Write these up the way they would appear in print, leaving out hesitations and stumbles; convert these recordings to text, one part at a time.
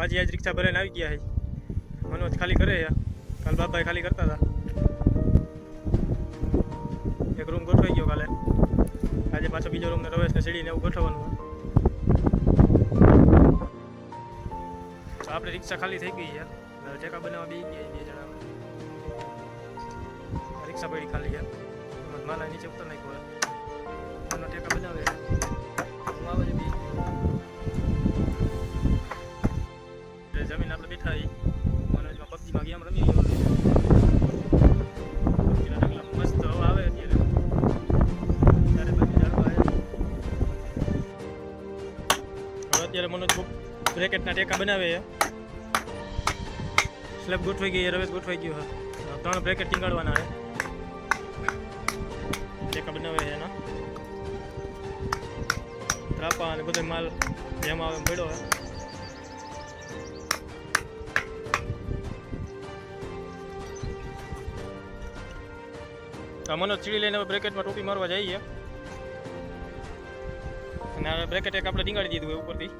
पाजी आज रिक्शा भरे આવી ગયા है मनोज खाली करे है काल बाबा खाली करता था एक रूम गोठवाई गयो काले आज पाछो बीजो रूम ने रवेश ने सीढ़ी ने એવું ગોઠવવાનું આપણે रिक्शा खाली થઈ ગઈ है ટેકા બનાવવા બેસી ગયા બે જણા रिक्शा પડી ખાલી है माला नीचे उतर नहीं कोई मनो टेका बनावे आवाज भी जमीन આપણે બેઠા હી मनोज में पबजी में गेम रमी मस्त हवा આવે અત્યારે ત્યારે બાજુ ચાલવા આવે અત્યારે मनोज બ્રેકેટ ના ટેકા બનાવે છે સ્લેબ ગોઠવાઈ ગઈ રવેશ ગોઠવાઈ ગયો છે 3 બ્રેકેટ ટીંગાડવાના છે ટેકા બનાવે છે એના ત્રાપા અને બધો માલ જેમ આવે એમ પડ્યો છે मनोज चीड़ी लઈને બ્રેકેટ માં ટોપી મારવા જઈએ અને આ બ્રેકેટ એક આપણે ટીંગાડી દીધું હોય ઉપરથી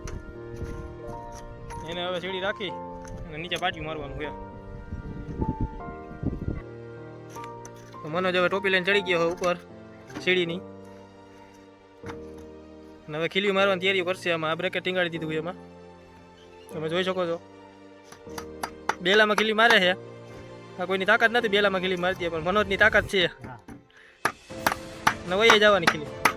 એને હવે સીડી રાખી અને નીચે પાટિયું મારવાનું છે તો मनोज હવે ટોપી લઈને ચડી ગયો ઉપર સીડીની અને હવે ખીલી મારવાની તૈયારી કરશે આમાં આ બ્રેકેટ ટીંગાડી દીધું એમાં તમે જોઈ શકો છો બેલામાં ખીલી મારે છે આ કોઈની તાકાત નથી બેલામાં ખીલી મારતી પણ मनोजની તાકાત છે નવાઈ જવાની ખીલી